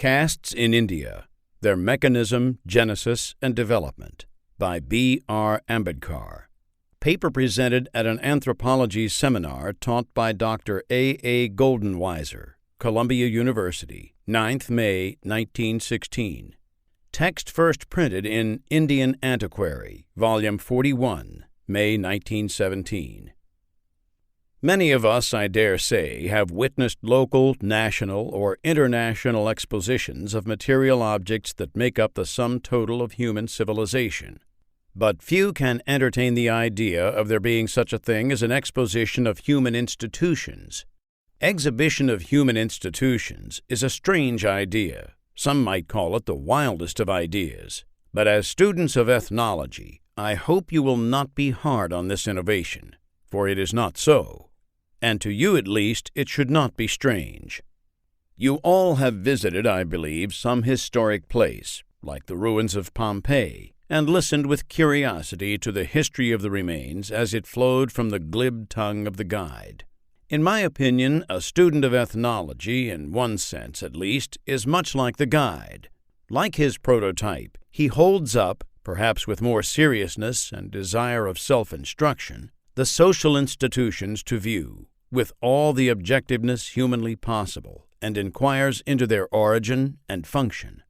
Castes in India, Their Mechanism, Genesis, and Development by B.R. Ambedkar. Paper presented at an anthropology seminar taught by Dr. A. Goldenweiser, Columbia University, 9th May 1916. Text first printed in Indian Antiquary, Volume 41, May 1917. Many of us, I dare say, have witnessed local, national, or international expositions of material objects that make up the sum total of human civilization. But few can entertain the idea of there being such a thing as an exposition of human institutions. Exhibition of human institutions is a strange idea. Some might call it the wildest of ideas. But as students of ethnology, I hope you will not be hard on this innovation, for it is not so. And to you at least it should not be strange. You all have visited, I believe, some historic place, like the ruins of Pompeii, and listened with curiosity to the history of the remains as it flowed from the glib tongue of the guide. In my opinion, a student of ethnology, in one sense at least, is much like the guide. Like his prototype, he holds up, perhaps with more seriousness and desire of self-instruction, the social institutions to view, with all the objectiveness humanly possible, and inquires into their origin and function.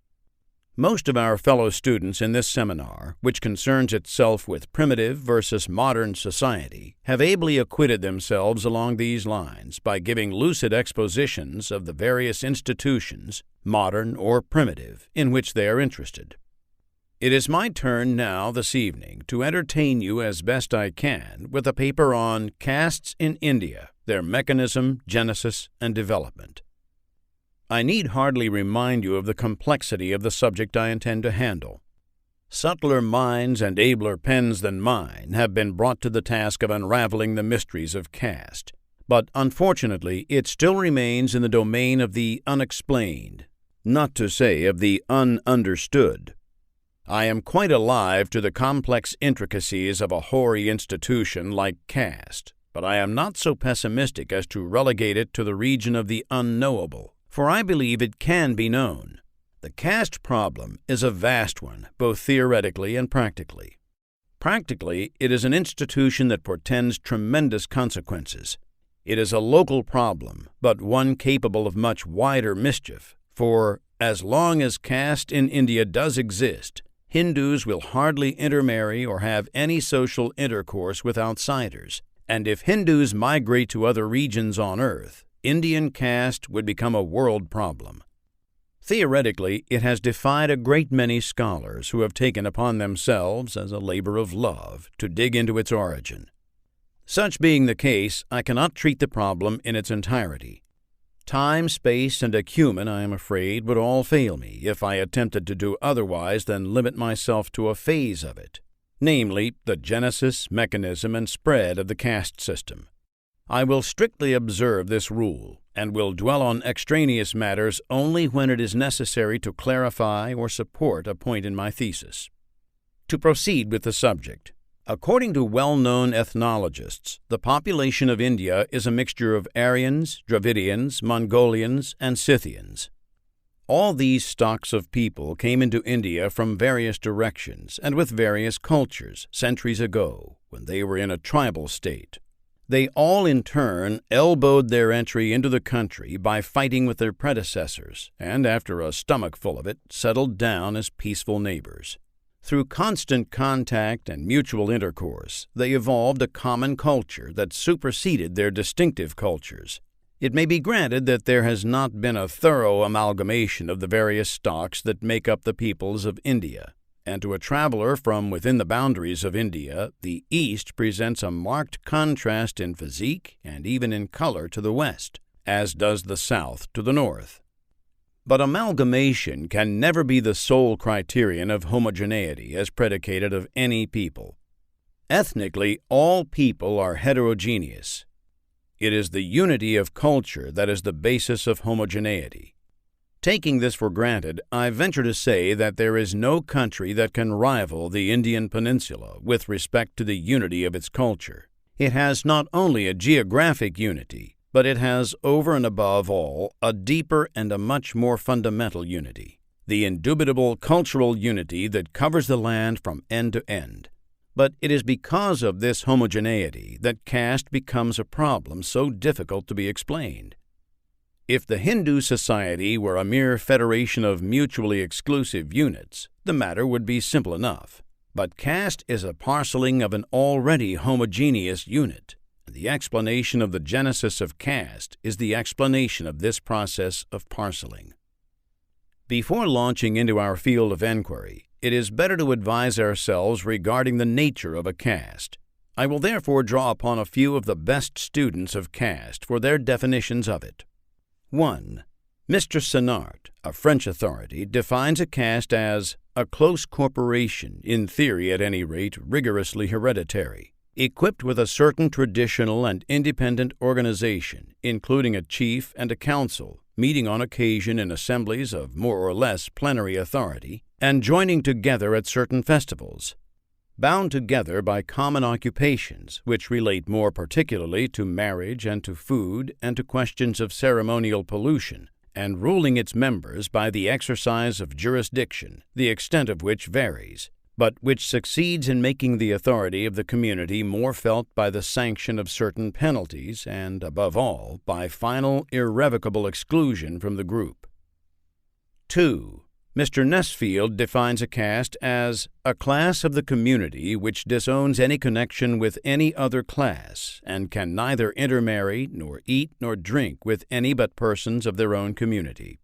Most of our fellow students in this seminar, which concerns itself with primitive versus modern society, have ably acquitted themselves along these lines by giving lucid expositions of the various institutions, modern or primitive, in which they are interested. It is my turn now this evening to entertain you as best I can with a paper on Castes in India, Their Mechanism, Genesis, and Development. I need hardly remind you of the complexity of the subject I intend to handle. Subtler minds and abler pens than mine have been brought to the task of unraveling the mysteries of caste, but unfortunately it still remains in the domain of the unexplained, not to say of the ununderstood. I am quite alive to the complex intricacies of a hoary institution like caste, but I am not so pessimistic as to relegate it to the region of the unknowable, for I believe it can be known. The caste problem is a vast one, both theoretically and practically. Practically, it is an institution that portends tremendous consequences. It is a local problem, but one capable of much wider mischief, for as long as caste in India does exist, Hindus will hardly intermarry or have any social intercourse with outsiders, and if Hindus migrate to other regions on Earth, Indian caste would become a world problem. Theoretically, it has defied a great many scholars who have taken upon themselves, as a labor of love, to dig into its origin. Such being the case, I cannot treat the problem in its entirety. Time, space, and acumen, I am afraid, would all fail me if I attempted to do otherwise than limit myself to a phase of it, namely, the genesis, mechanism, and spread of the caste system. I will strictly observe this rule, and will dwell on extraneous matters only when it is necessary to clarify or support a point in my thesis. To proceed with the subject. According to well-known ethnologists, the population of India is a mixture of Aryans, Dravidians, Mongolians, and Scythians. All these stocks of people came into India from various directions and with various cultures centuries ago, when they were in a tribal state. They all in turn elbowed their entry into the country by fighting with their predecessors, and after a stomachful of it, settled down as peaceful neighbors. Through constant contact and mutual intercourse, they evolved a common culture that superseded their distinctive cultures. It may be granted that there has not been a thorough amalgamation of the various stocks that make up the peoples of India, and to a traveler from within the boundaries of India, the East presents a marked contrast in physique and even in color to the West, as does the South to the North. But amalgamation can never be the sole criterion of homogeneity as predicated of any people. Ethnically, all people are heterogeneous. It is the unity of culture that is the basis of homogeneity. Taking this for granted, I venture to say that there is no country that can rival the Indian Peninsula with respect to the unity of its culture. It has not only a geographic unity, but it has over and above all a deeper and a much more fundamental unity, the indubitable cultural unity that covers the land from end to end. But it is because of this homogeneity that caste becomes a problem so difficult to be explained. If the Hindu society were a mere federation of mutually exclusive units, the matter would be simple enough. But caste is a parceling of an already homogeneous unit, and the explanation of the genesis of caste is the explanation of this process of parceling. Before launching into our field of enquiry, it is better to advise ourselves regarding the nature of a caste. I will therefore draw upon a few of the best students of caste for their definitions of it. 1. Mr. Senart, a French authority, defines a caste as a close corporation, in theory at any rate rigorously hereditary, equipped with a certain traditional and independent organization, including a chief and a council, meeting on occasion in assemblies of more or less plenary authority, and joining together at certain festivals, bound together by common occupations which relate more particularly to marriage and to food and to questions of ceremonial pollution, and ruling its members by the exercise of jurisdiction, the extent of which varies, but which succeeds in making the authority of the community more felt by the sanction of certain penalties and, above all, by final irrevocable exclusion from the group. 2. Mr. Nesfield defines a caste as a class of the community which disowns any connection with any other class and can neither intermarry nor eat nor drink with any but persons of their own community.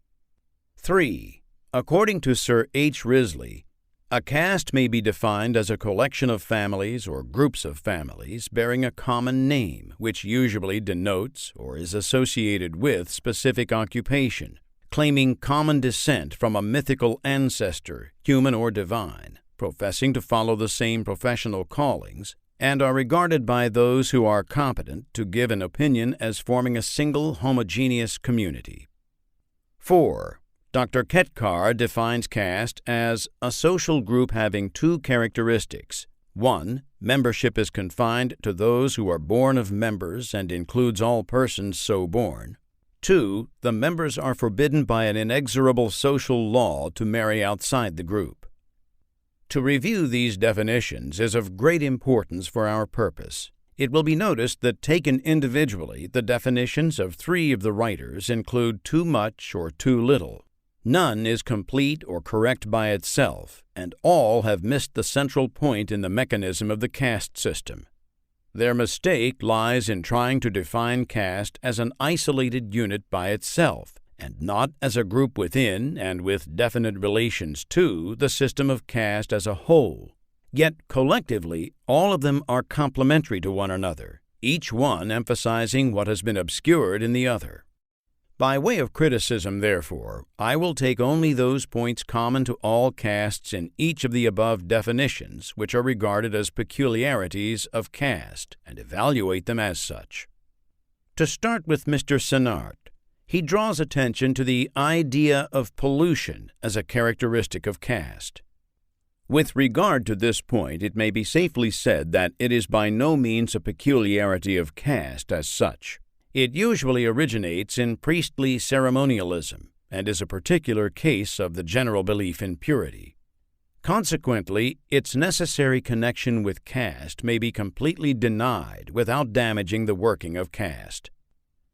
3. According to Sir H. Risley, a caste may be defined as a collection of families or groups of families bearing a common name which usually denotes or is associated with specific occupation, claiming common descent from a mythical ancestor, human or divine, professing to follow the same professional callings, and are regarded by those who are competent to give an opinion as forming a single homogeneous community. 4. Dr. Ketkar defines caste as a social group having two characteristics. 1. Membership is confined to those who are born of members and includes all persons so born. 2. The members are forbidden by an inexorable social law to marry outside the group. To review these definitions is of great importance for our purpose. It will be noticed that taken individually, the definitions of 3 of the writers include too much or too little. None is complete or correct by itself, and all have missed the central point in the mechanism of the caste system. Their mistake lies in trying to define caste as an isolated unit by itself, and not as a group within and with definite relations to the system of caste as a whole. Yet collectively, all of them are complementary to one another, each one emphasizing what has been obscured in the other. By way of criticism, therefore, I will take only those points common to all castes in each of the above definitions which are regarded as peculiarities of caste, and evaluate them as such. To start with Mr. Senart, he draws attention to the idea of pollution as a characteristic of caste. With regard to this point, it may be safely said that it is by no means a peculiarity of caste as such. It usually originates in priestly ceremonialism and is a particular case of the general belief in purity. Consequently, its necessary connection with caste may be completely denied without damaging the working of caste.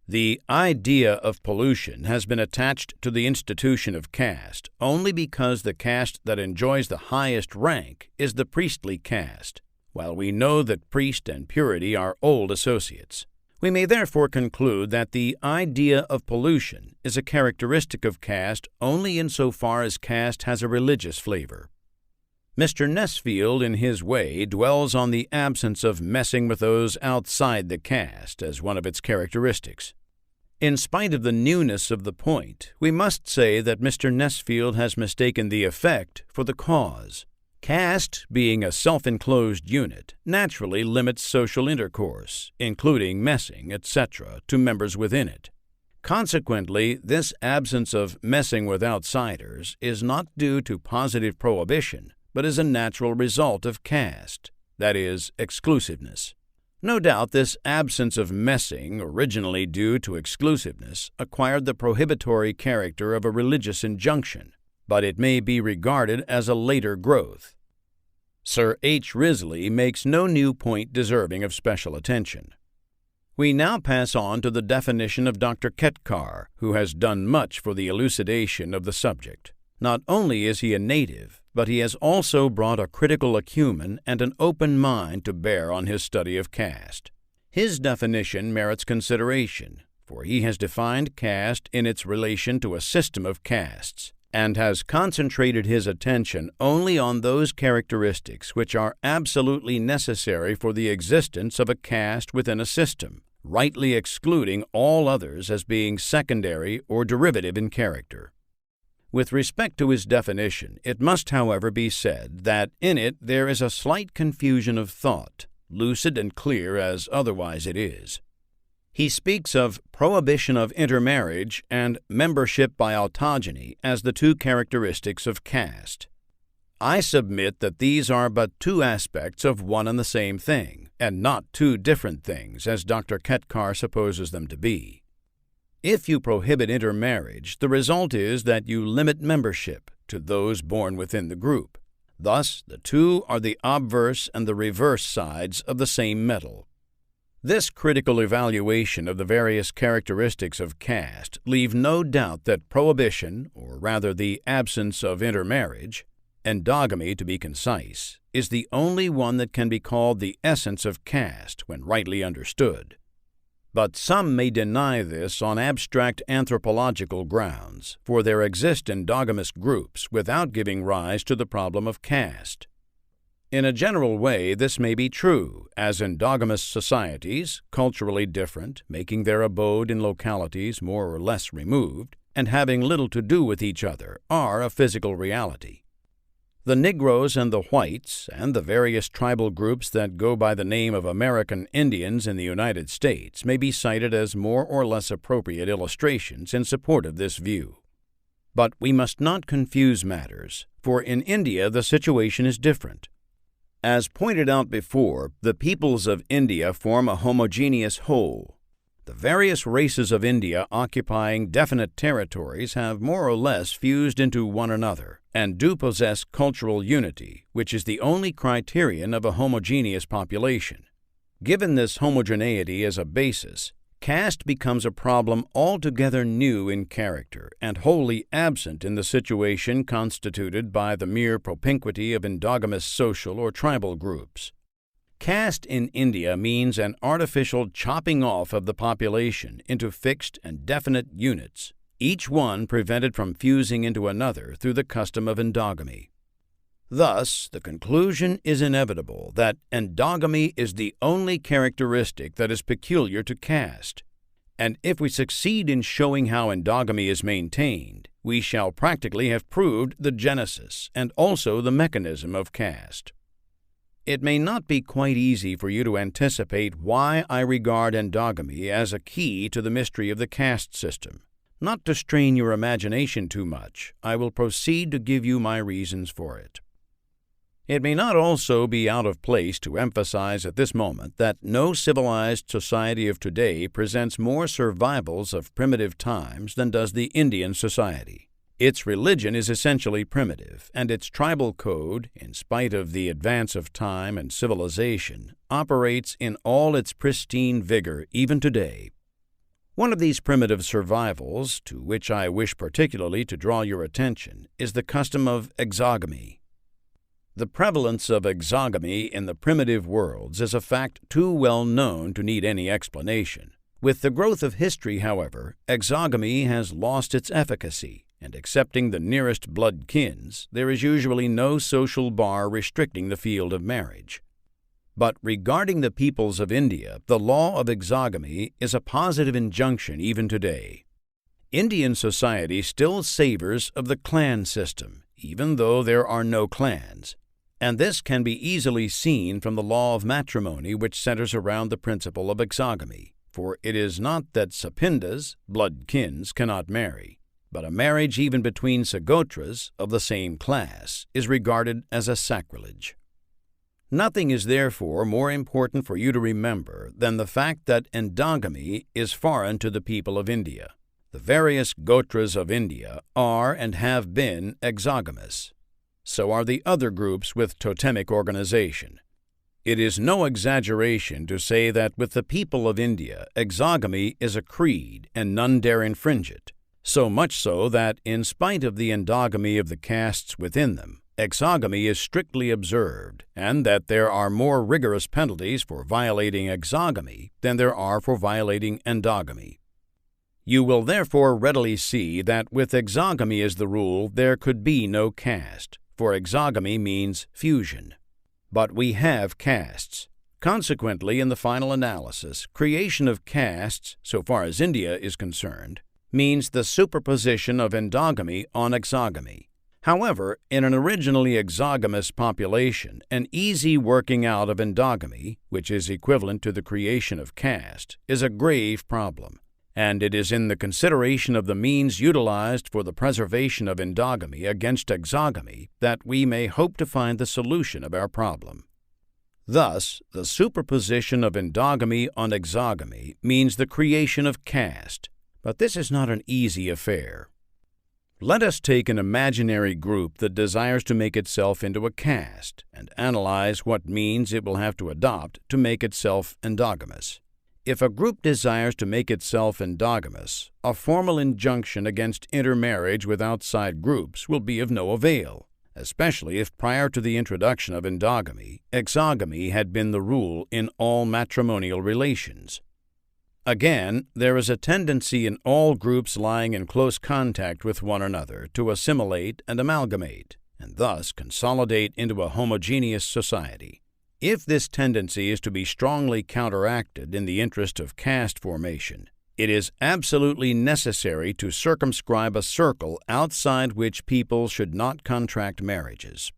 The idea of pollution has been attached to the institution of caste only because the caste that enjoys the highest rank is the priestly caste, while we know that priest and purity are old associates. We may therefore conclude that the idea of pollution is a characteristic of caste only insofar as caste has a religious flavor. Mr. Nesfield, in his way, dwells on the absence of messing with those outside the caste as one of its characteristics. In spite of the newness of the point, we must say that Mr. Nesfield has mistaken the effect for the cause. Caste, being a self-enclosed unit, naturally limits social intercourse, including messing, etc., to members within it. Consequently, this absence of messing with outsiders is not due to positive prohibition, but is a natural result of caste, that is, exclusiveness. No doubt this absence of messing, originally due to exclusiveness, acquired the prohibitory character of a religious injunction, but it may be regarded as a later growth. Sir H. Risley makes no new point deserving of special attention. We now pass on to the definition of Dr. Ambedkar, who has done much for the elucidation of the subject. Not only is he a native, but he has also brought a critical acumen and an open mind to bear on his study of caste. His definition merits consideration, for he has defined caste in its relation to a system of castes, and has concentrated his attention only on those characteristics which are absolutely necessary for the existence of a caste within a system, rightly excluding all others as being secondary or derivative in character. With respect to his definition, it must, however, be said that in it there is a slight confusion of thought, lucid and clear as otherwise it is. He speaks of prohibition of intermarriage and membership by autogeny as the two characteristics of caste. I submit that these are but two aspects of one and the same thing, and not two different things, as Dr. Ambedkar supposes them to be. If you prohibit intermarriage, the result is that you limit membership to those born within the group. Thus, the two are the obverse and the reverse sides of the same metal. This critical evaluation of the various characteristics of caste leave no doubt that prohibition, or rather the absence of intermarriage, endogamy to be concise, is the only one that can be called the essence of caste when rightly understood. But some may deny this on abstract anthropological grounds, for there exist endogamous groups without giving rise to the problem of caste. In a general way, this may be true, as endogamous societies, culturally different, making their abode in localities more or less removed, and having little to do with each other, are a physical reality. The Negroes and the whites, and the various tribal groups that go by the name of American Indians in the United States may be cited as more or less appropriate illustrations in support of this view. But we must not confuse matters, for in India the situation is different. As pointed out before, the peoples of India form a homogeneous whole. The various races of India occupying definite territories have more or less fused into one another, and do possess cultural unity, which is the only criterion of a homogeneous population. Given this homogeneity as a basis, caste becomes a problem altogether new in character and wholly absent in the situation constituted by the mere propinquity of endogamous social or tribal groups. Caste in India means an artificial chopping off of the population into fixed and definite units, each one prevented from fusing into another through the custom of endogamy. Thus, the conclusion is inevitable that endogamy is the only characteristic that is peculiar to caste, and if we succeed in showing how endogamy is maintained, we shall practically have proved the genesis and also the mechanism of caste. It may not be quite easy for you to anticipate why I regard endogamy as a key to the mystery of the caste system. Not to strain your imagination too much, I will proceed to give you my reasons for it. It may not also be out of place to emphasize at this moment that no civilized society of today presents more survivals of primitive times than does the Indian society. Its religion is essentially primitive, and its tribal code, in spite of the advance of time and civilization, operates in all its pristine vigor even today. One of these primitive survivals, to which I wish particularly to draw your attention, is the custom of exogamy. The prevalence of exogamy in the primitive worlds is a fact too well known to need any explanation. With the growth of history, however, exogamy has lost its efficacy, and excepting the nearest blood kins, there is usually no social bar restricting the field of marriage. But regarding the peoples of India, the law of exogamy is a positive injunction even today. Indian society still savors of the clan system, even though there are no clans, and this can be easily seen from the law of matrimony, which centers around the principle of exogamy, for it is not that sapindas, blood kins, cannot marry, but a marriage even between sagotras of the same class is regarded as a sacrilege. Nothing is therefore more important for you to remember than the fact that endogamy is foreign to the people of India. The various gotras of India are and have been exogamous. So are the other groups with totemic organization. It is no exaggeration to say that with the people of India, exogamy is a creed and none dare infringe it, so much so that, in spite of the endogamy of the castes within them, exogamy is strictly observed, and that there are more rigorous penalties for violating exogamy than there are for violating endogamy. You will therefore readily see that with exogamy as the rule, there could be no caste, for exogamy means fusion. But we have castes. Consequently, in the final analysis, creation of castes, so far as India is concerned, means the superposition of endogamy on exogamy. However, in an originally exogamous population, an easy working out of endogamy, which is equivalent to the creation of caste, is a grave problem, and it is in the consideration of the means utilized for the preservation of endogamy against exogamy that we may hope to find the solution of our problem. Thus, the superposition of endogamy on exogamy means the creation of caste, but this is not an easy affair. Let us take an imaginary group that desires to make itself into a caste and analyze what means it will have to adopt to make itself endogamous. If a group desires to make itself endogamous, a formal injunction against intermarriage with outside groups will be of no avail, especially if prior to the introduction of endogamy, exogamy had been the rule in all matrimonial relations. Again, there is a tendency in all groups lying in close contact with one another to assimilate and amalgamate, and thus consolidate into a homogeneous society. If this tendency is to be strongly counteracted in the interest of caste formation, it is absolutely necessary to circumscribe a circle outside which people should not contract marriages.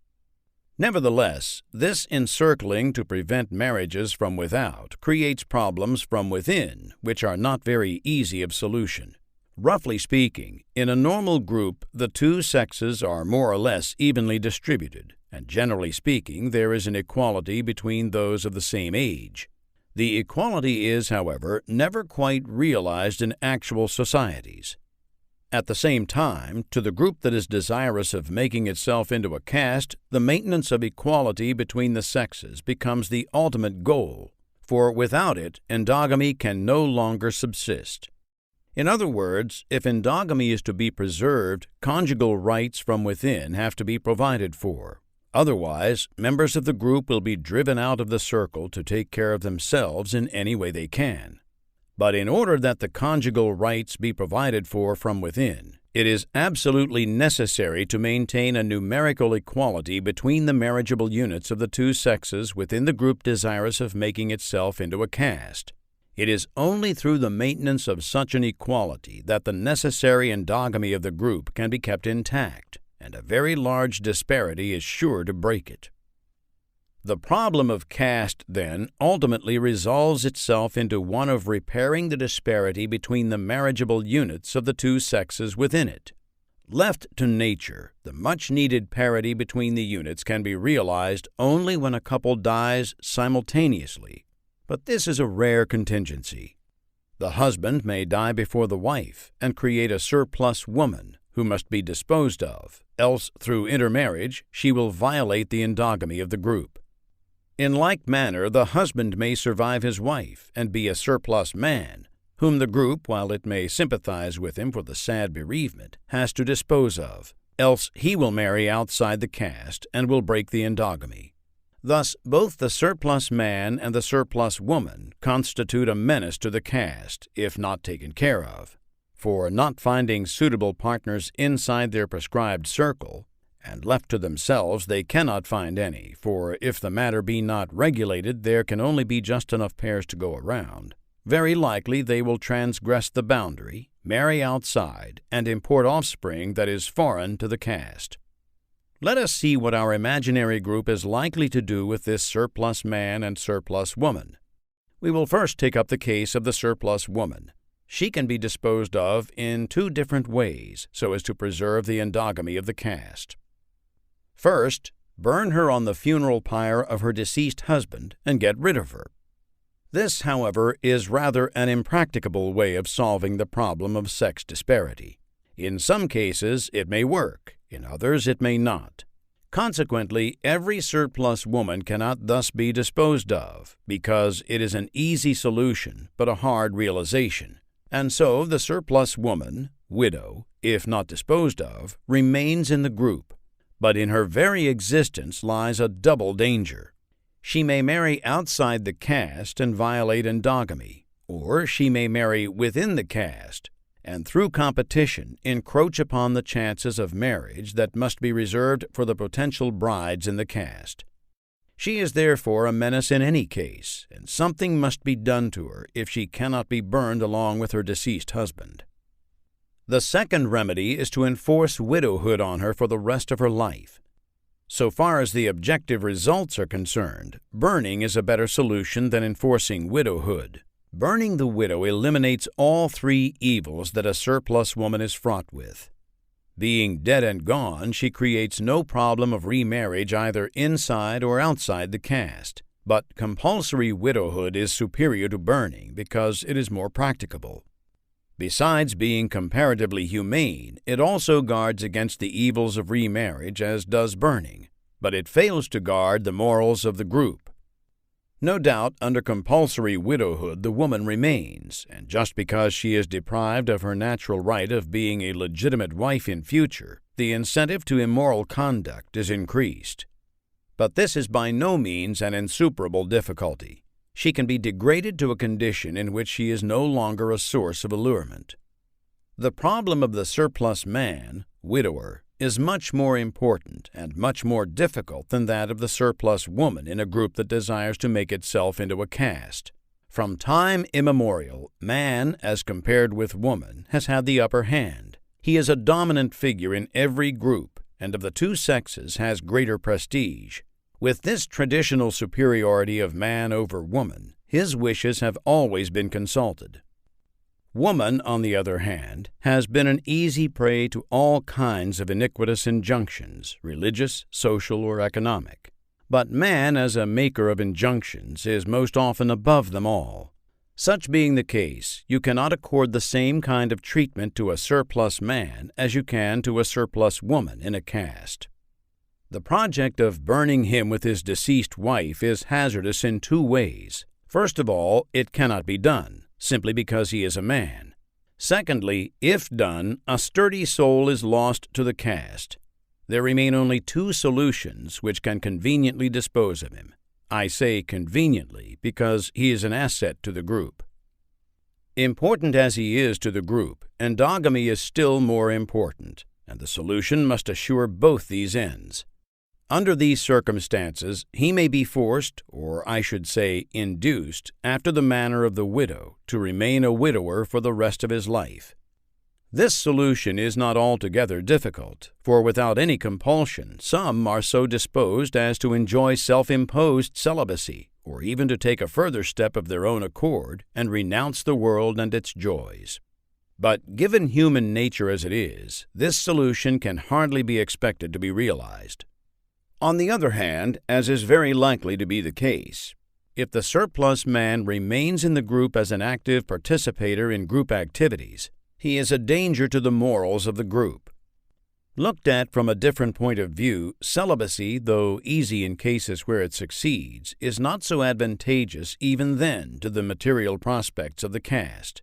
Nevertheless, this encircling to prevent marriages from without creates problems from within which are not very easy of solution. Roughly speaking, in a normal group, the two sexes are more or less evenly distributed, and generally speaking, there is an equality between those of the same age. The equality is, however, never quite realized in actual societies. At the same time, to the group that is desirous of making itself into a caste, the maintenance of equality between the sexes becomes the ultimate goal, for without it, endogamy can no longer subsist. In other words, if endogamy is to be preserved, conjugal rights from within have to be provided for. Otherwise, members of the group will be driven out of the circle to take care of themselves in any way they can. But in order that the conjugal rights be provided for from within, it is absolutely necessary to maintain a numerical equality between the marriageable units of the two sexes within the group desirous of making itself into a caste. It is only through the maintenance of such an equality that the necessary endogamy of the group can be kept intact, and a very large disparity is sure to break it. The problem of caste, then, ultimately resolves itself into one of repairing the disparity between the marriageable units of the two sexes within it. Left to nature, the much-needed parity between the units can be realized only when a couple dies simultaneously, but this is a rare contingency. The husband may die before the wife and create a surplus woman who must be disposed of, else through intermarriage she will violate the endogamy of the group. In like manner, the husband may survive his wife and be a surplus man, whom the group, while it may sympathize with him for the sad bereavement, has to dispose of, else he will marry outside the caste and will break the endogamy. Thus, both the surplus man and the surplus woman constitute a menace to the caste if not taken care of, for not finding suitable partners inside their prescribed circle, and left to themselves they cannot find any, for if the matter be not regulated there can only be just enough pairs to go around. Very likely they will transgress the boundary, marry outside, and import offspring that is foreign to the caste. Let us see what our imaginary group is likely to do with this surplus man and surplus woman. We will first take up the case of the surplus woman. She can be disposed of in two different ways so as to preserve the endogamy of the caste. First, burn her on the funeral pyre of her deceased husband, and get rid of her. This, however, is rather an impracticable way of solving the problem of sex disparity. In some cases it may work, in others it may not. Consequently, every surplus woman cannot thus be disposed of, because it is an easy solution but a hard realization, and so the surplus woman, widow, if not disposed of, remains in the group. But in her very existence lies a double danger. She may marry outside the caste and violate endogamy, or she may marry within the caste, and through competition encroach upon the chances of marriage that must be reserved for the potential brides in the caste. She is therefore a menace in any case, and something must be done to her if she cannot be burned along with her deceased husband. The second remedy is to enforce widowhood on her for the rest of her life. So far as the objective results are concerned, burning is a better solution than enforcing widowhood. Burning the widow eliminates all three evils that a surplus woman is fraught with. Being dead and gone, she creates no problem of remarriage either inside or outside the caste. But compulsory widowhood is superior to burning because it is more practicable. Besides being comparatively humane, it also guards against the evils of remarriage as does burning, but it fails to guard the morals of the group. No doubt, under compulsory widowhood the woman remains, and just because she is deprived of her natural right of being a legitimate wife in future, the incentive to immoral conduct is increased. But this is by no means an insuperable difficulty. She can be degraded to a condition in which she is no longer a source of allurement. The problem of the surplus man, widower, is much more important and much more difficult than that of the surplus woman in a group that desires to make itself into a caste. From time immemorial, man, as compared with woman, has had the upper hand. He is a dominant figure in every group, and of the two sexes has greater prestige. With this traditional superiority of man over woman, his wishes have always been consulted. Woman, on the other hand, has been an easy prey to all kinds of iniquitous injunctions, religious, social, or economic. But man, as a maker of injunctions, is most often above them all. Such being the case, you cannot accord the same kind of treatment to a surplus man as you can to a surplus woman in a caste. The project of burning him with his deceased wife is hazardous in two ways. First of all, it cannot be done, simply because he is a man. Secondly, if done, a sturdy soul is lost to the caste. There remain only two solutions which can conveniently dispose of him. I say conveniently because he is an asset to the group. Important as he is to the group, endogamy is still more important, and the solution must assure both these ends. Under these circumstances, he may be forced, or I should say induced, after the manner of the widow, to remain a widower for the rest of his life. This solution is not altogether difficult, for without any compulsion, some are so disposed as to enjoy self-imposed celibacy, or even to take a further step of their own accord and renounce the world and its joys. But given human nature as it is, this solution can hardly be expected to be realized. On the other hand, as is very likely to be the case, if the surplus man remains in the group as an active participator in group activities, he is a danger to the morals of the group. Looked at from a different point of view, celibacy, though easy in cases where it succeeds, is not so advantageous even then to the material prospects of the caste.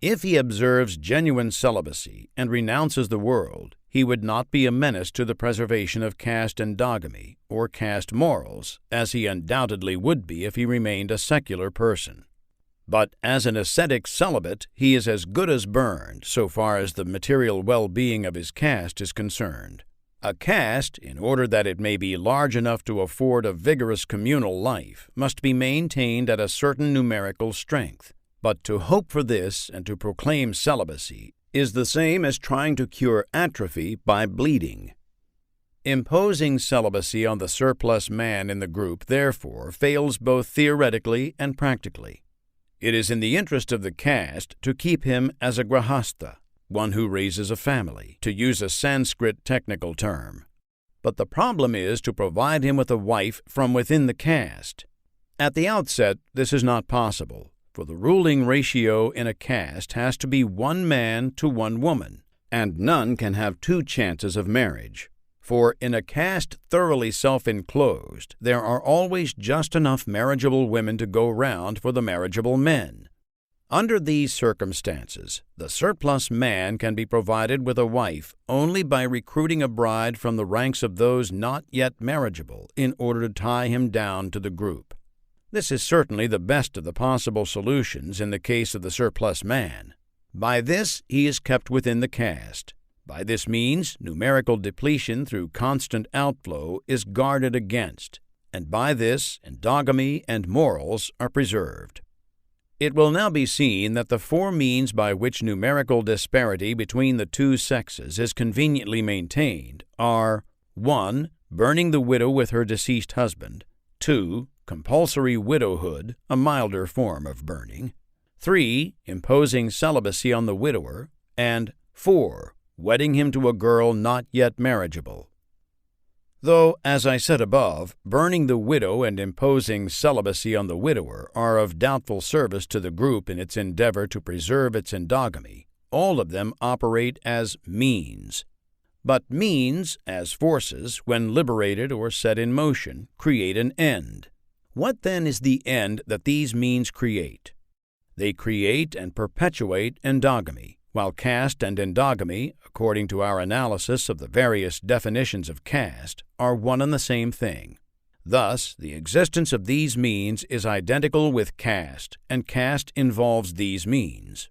If he observes genuine celibacy and renounces the world, he would not be a menace to the preservation of caste endogamy or caste morals, as he undoubtedly would be if he remained a secular person. But as an ascetic celibate, he is as good as burned so far as the material well-being of his caste is concerned. A caste, in order that it may be large enough to afford a vigorous communal life, must be maintained at a certain numerical strength. But to hope for this and to proclaim celibacy is the same as trying to cure atrophy by bleeding. Imposing celibacy on the surplus man in the group, therefore, fails both theoretically and practically. It is in the interest of the caste to keep him as a grahastha, one who raises a family, to use a Sanskrit technical term. But the problem is to provide him with a wife from within the caste. At the outset, this is not possible, for the ruling ratio in a caste has to be 1 man to 1 woman, and none can have 2 chances of marriage. For in a caste thoroughly self-enclosed, there are always just enough marriageable women to go round for the marriageable men. Under these circumstances, the surplus man can be provided with a wife only by recruiting a bride from the ranks of those not yet marriageable in order to tie him down to the group. This is certainly the best of the possible solutions in the case of the surplus man. By this, he is kept within the caste. By this means, numerical depletion through constant outflow is guarded against, and by this, endogamy and morals are preserved. It will now be seen that the 4 means by which numerical disparity between the 2 sexes is conveniently maintained are 1. Burning the widow with her deceased husband, 2. Compulsory widowhood, a milder form of burning, 3. Imposing celibacy on the widower, and 4. Wedding him to a girl not yet marriageable. Though, as I said above, burning the widow and imposing celibacy on the widower are of doubtful service to the group in its endeavor to preserve its endogamy, all of them operate as means. But means, as forces, when liberated or set in motion, create an end. What then is the end that these means create? They create and perpetuate endogamy, while caste and endogamy, according to our analysis of the various definitions of caste, are one and the same thing. Thus, the existence of these means is identical with caste, and caste involves these means.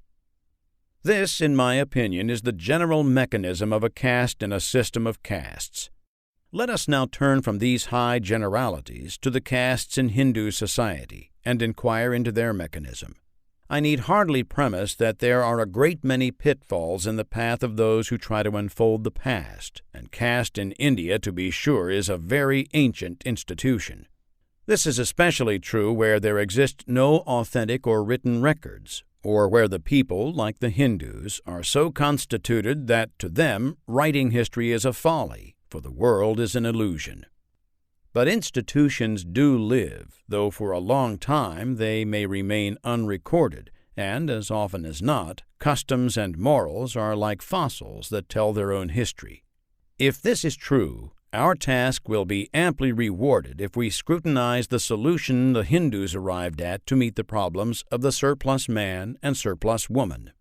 This, in my opinion, is the general mechanism of a caste in a system of castes. Let us now turn from these high generalities to the castes in Hindu society and inquire into their mechanism. I need hardly premise that there are a great many pitfalls in the path of those who try to unfold the past, and caste in India, to be sure, is a very ancient institution. This is especially true where there exist no authentic or written records, or where the people, like the Hindus, are so constituted that to them writing history is a folly, for the world is an illusion. But institutions do live, though for a long time they may remain unrecorded, and, as often as not, customs and morals are like fossils that tell their own history. If this is true, our task will be amply rewarded if we scrutinize the solution the Hindus arrived at to meet the problems of the surplus man and surplus woman.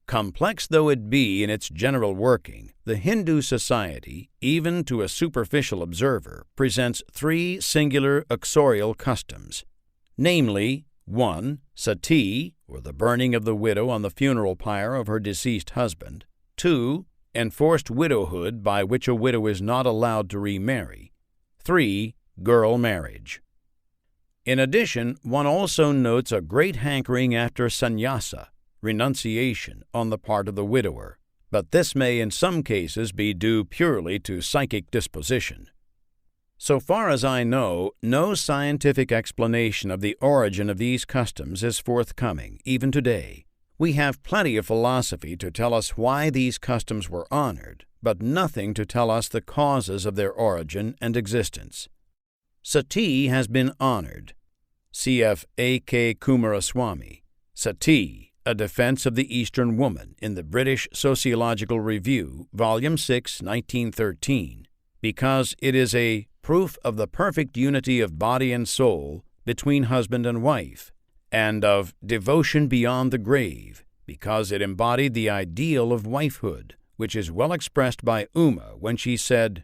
Complex though it be in its general working, the Hindu society, even to a superficial observer, presents 3 singular uxorial customs, namely, 1. Sati, or the burning of the widow on the funeral pyre of her deceased husband, 2. Enforced widowhood by which a widow is not allowed to remarry, 3. Girl marriage. In addition, one also notes a great hankering after sannyasa, renunciation, on the part of the widower, but this may in some cases be due purely to psychic disposition. So far as I know, no scientific explanation of the origin of these customs is forthcoming, even today. We have plenty of philosophy to tell us why these customs were honored, but nothing to tell us the causes of their origin and existence. Sati has been honored. Cf. A.K. Kumaraswamy. Sati, A Defense of the Eastern Woman, in the British Sociological Review, Volume 6, 1913, because it is a proof of the perfect unity of body and soul between husband and wife, and of devotion beyond the grave, because it embodied the ideal of wifehood, which is well expressed by Uma when she said,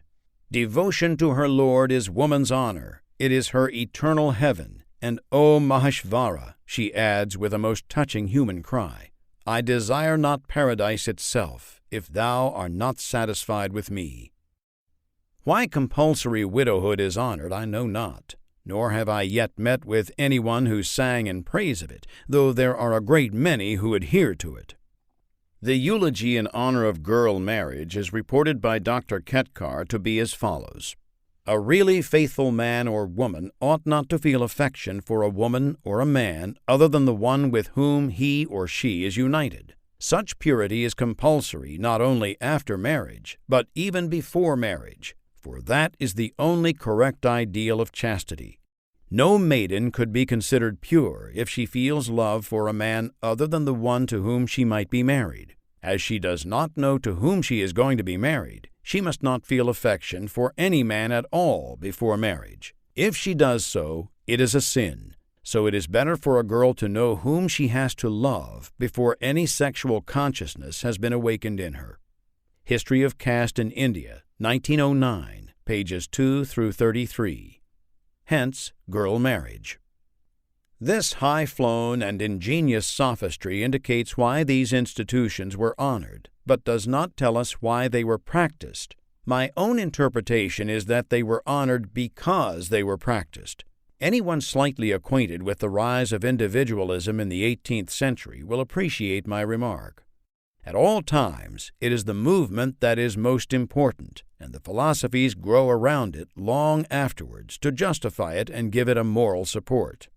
"Devotion to her Lord is woman's honor, it is her eternal heaven, and O Maheshvara," she adds with a most touching human cry, "I desire not paradise itself, if thou art not satisfied with me." Why compulsory widowhood is honored I know not, nor have I yet met with anyone who sang in praise of it, though there are a great many who adhere to it. The eulogy in honor of girl marriage is reported by Dr. Ambedkar to be as follows. A really faithful man or woman ought not to feel affection for a woman or a man other than the one with whom he or she is united. Such purity is compulsory not only after marriage, but even before marriage, for that is the only correct ideal of chastity. No maiden could be considered pure if she feels love for a man other than the one to whom she might be married. As she does not know to whom she is going to be married, she must not feel affection for any man at all before marriage. If she does so, it is a sin. So it is better for a girl to know whom she has to love before any sexual consciousness has been awakened in her. History of Caste in India, 1909, pages 2 through 33. Hence, girl marriage. This high-flown and ingenious sophistry indicates why these institutions were honored, but does not tell us why they were practiced. My own interpretation is that they were honored because they were practiced. Anyone slightly acquainted with the rise of individualism in the 18th century will appreciate my remark. At all times, it is the movement that is most important, and the philosophies grow around it long afterwards to justify it and give it a moral support.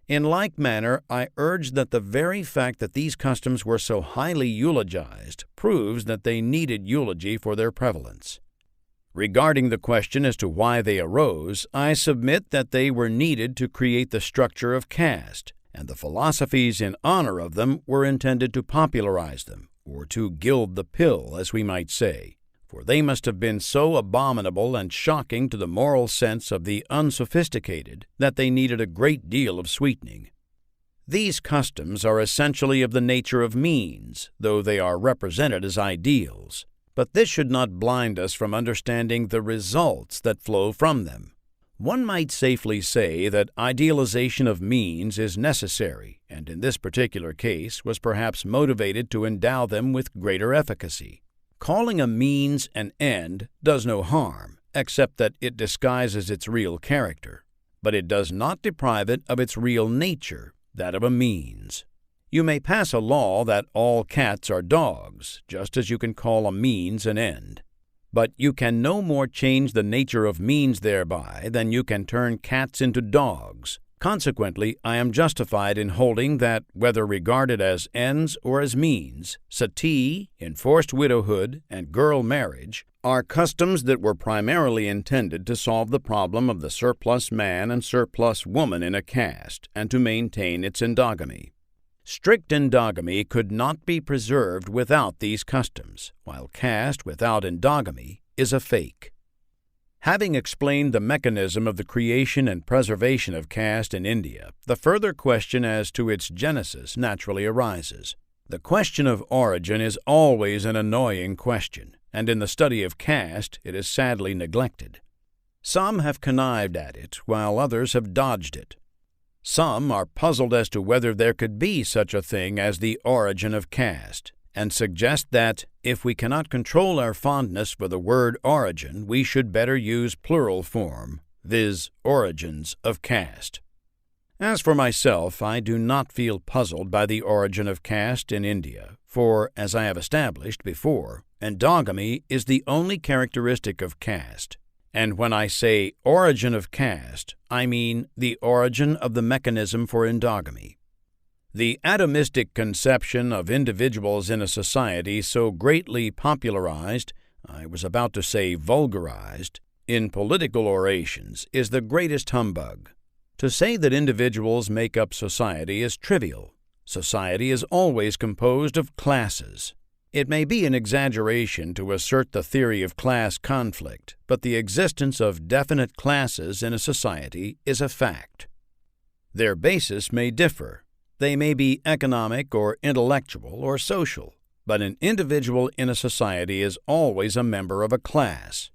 In like manner, I urge that the very fact that these customs were so highly eulogized proves that they needed eulogy for their prevalence. Regarding the question as to why they arose, I submit that they were needed to create the structure of caste, and the philosophies in honor of them were intended to popularize them, or to gild the pill, as we might say, for they must have been so abominable and shocking to the moral sense of the unsophisticated that they needed a great deal of sweetening. These customs are essentially of the nature of means, though they are represented as ideals. But this should not blind us from understanding the results that flow from them. One might safely say that idealization of means is necessary, and in this particular case was perhaps motivated to endow them with greater efficacy. Calling a means an end does no harm, except that it disguises its real character, but it does not deprive it of its real nature, that of a means. You may pass a law that all cats are dogs, just as you can call a means an end. But you can no more change the nature of means thereby than you can turn cats into dogs. Consequently, I am justified in holding that, whether regarded as ends or as means, sati, enforced widowhood, and girl marriage are customs that were primarily intended to solve the problem of the surplus man and surplus woman in a caste, and to maintain its endogamy. Strict endogamy could not be preserved without these customs, while caste without endogamy is a fake. Having explained the mechanism of the creation and preservation of caste in India, the further question as to its genesis naturally arises. The question of origin is always an annoying question, and in the study of caste it is sadly neglected. Some have connived at it, while others have dodged it. Some are puzzled as to whether there could be such a thing as the origin of caste, and suggest that, if we cannot control our fondness for the word origin, we should better use plural form, viz., origins of caste. As for myself, I do not feel puzzled by the origin of caste in India, for, as I have established before, endogamy is the only characteristic of caste. And when I say origin of caste, I mean the origin of the mechanism for endogamy. The atomistic conception of individuals in a society so greatly popularized, I was about to say vulgarized, in political orations is the greatest humbug. To say that individuals make up society is trivial. Society is always composed of classes. It may be an exaggeration to assert the theory of class conflict, but the existence of definite classes in a society is a fact. Their basis may differ. They may be economic or intellectual or social, but an individual in a society is always a member of a class.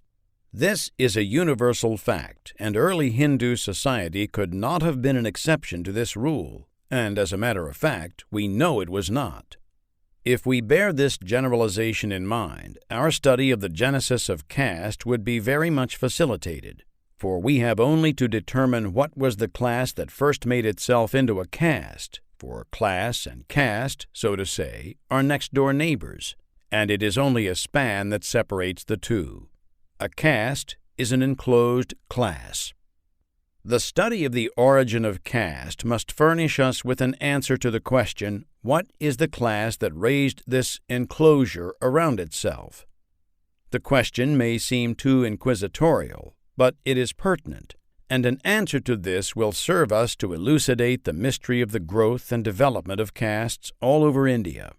This is a universal fact, and early Hindu society could not have been an exception to this rule, and as a matter of fact, we know it was not. If we bear this generalization in mind, our study of the genesis of caste would be very much facilitated, for we have only to determine what was the class that first made itself into a caste, for class and caste, so to say, are next-door neighbors, and it is only a span that separates the two. A caste is an enclosed class. The study of the origin of caste must furnish us with an answer to the question, what is the class that raised this enclosure around itself? The question may seem too inquisitorial, but it is pertinent, and an answer to this will serve us to elucidate the mystery of the growth and development of castes all over India.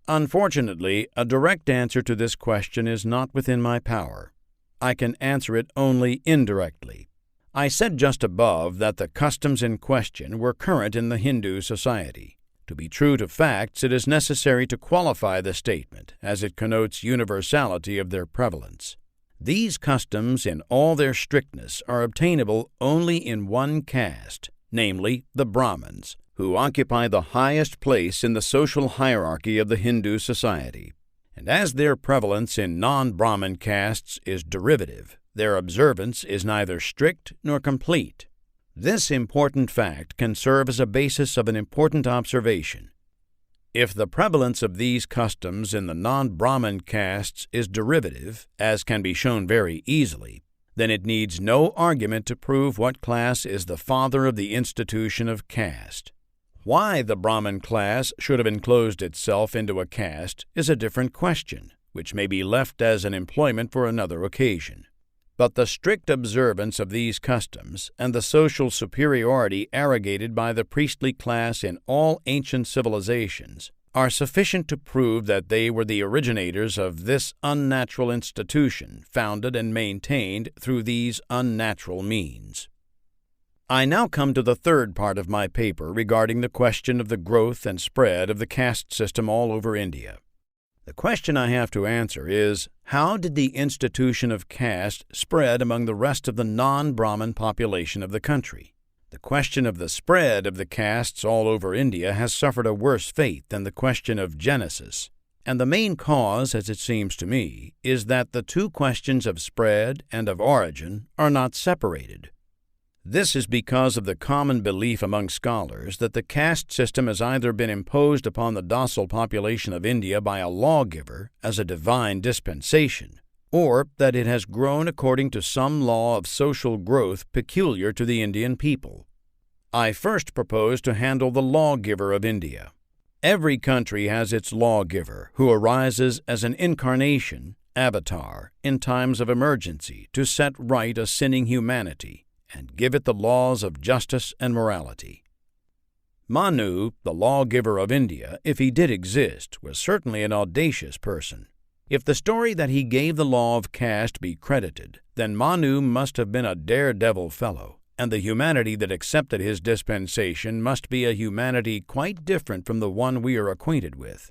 Unfortunately, a direct answer to this question is not within my power. I can answer it only indirectly. I said just above that the customs in question were current in the Hindu society. To be true to facts, it is necessary to qualify the statement, as it connotes universality of their prevalence. These customs, in all their strictness, are obtainable only in one caste, namely the Brahmins, who occupy the highest place in the social hierarchy of the Hindu society. And as their prevalence in non-Brahmin castes is derivative, their observance is neither strict nor complete. This important fact can serve as a basis of an important observation. If the prevalence of these customs in the non-Brahmin castes is derivative, as can be shown very easily, then it needs no argument to prove what class is the father of the institution of caste. Why the Brahmin class should have enclosed itself into a caste is a different question, which may be left as an employment for another occasion. But the strict observance of these customs and the social superiority arrogated by the priestly class in all ancient civilizations are sufficient to prove that they were the originators of this unnatural institution, founded and maintained through these unnatural means. I now come to the third part of my paper regarding the question of the growth and spread of the caste system all over India. The question I have to answer is, how did the institution of caste spread among the rest of the non-Brahmin population of the country? The question of the spread of the castes all over India has suffered a worse fate than the question of genesis, and the main cause, as it seems to me, is that the two questions of spread and of origin are not separated. This is because of the common belief among scholars that the caste system has either been imposed upon the docile population of India by a lawgiver as a divine dispensation, or that it has grown according to some law of social growth peculiar to the Indian people. I first propose to handle the lawgiver of India. Every country has its lawgiver, who arises as an incarnation, avatar, in times of emergency to set right a sinning humanity and give it the laws of justice and morality. Manu, the lawgiver of India, if he did exist, was certainly an audacious person. If the story that he gave the law of caste be credited, then Manu must have been a daredevil fellow, and the humanity that accepted his dispensation must be a humanity quite different from the one we are acquainted with.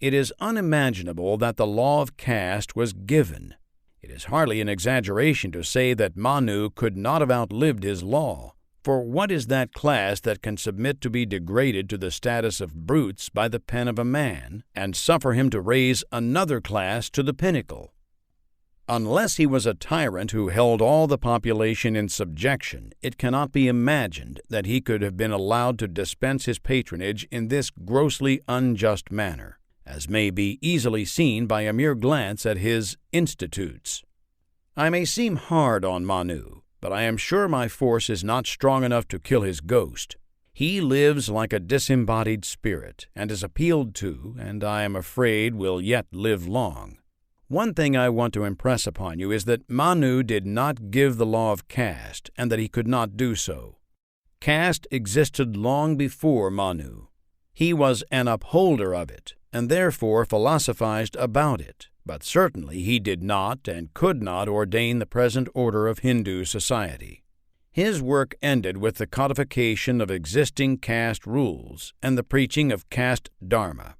It is unimaginable that the law of caste was given. It is hardly an exaggeration to say that Manu could not have outlived his law, for what is that class that can submit to be degraded to the status of brutes by the pen of a man, and suffer him to raise another class to the pinnacle? Unless he was a tyrant who held all the population in subjection, it cannot be imagined that he could have been allowed to dispense his patronage in this grossly unjust manner, as may be easily seen by a mere glance at his institutes. I may seem hard on Manu, but I am sure my force is not strong enough to kill his ghost. He lives like a disembodied spirit, and is appealed to, and I am afraid will yet live long. One thing I want to impress upon you is that Manu did not give the law of caste, and that he could not do so. Caste existed long before Manu. He was an upholder of it, and therefore philosophized about it, but certainly he did not and could not ordain the present order of Hindu society. His work ended with the codification of existing caste rules and the preaching of caste dharma.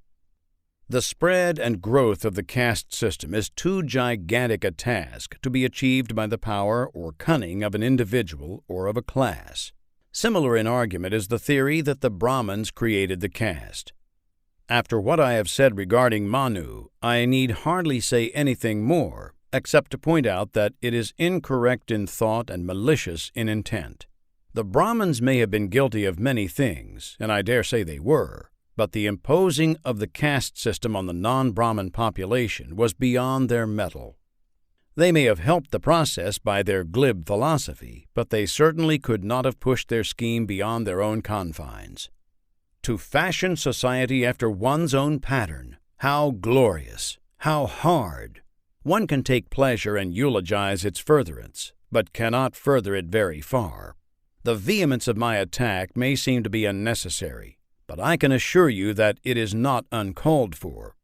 The spread and growth of the caste system is too gigantic a task to be achieved by the power or cunning of an individual or of a class. Similar in argument is the theory that the Brahmins created the caste. After what I have said regarding Manu, I need hardly say anything more, except to point out that it is incorrect in thought and malicious in intent. The Brahmins may have been guilty of many things, and I dare say they were, but the imposing of the caste system on the non-Brahmin population was beyond their mettle. They may have helped the process by their glib philosophy, but they certainly could not have pushed their scheme beyond their own confines. To fashion society after one's own pattern, how glorious, how hard! One can take pleasure and eulogize its furtherance, but cannot further it very far. The vehemence of my attack may seem to be unnecessary, but I can assure you that it is not uncalled for.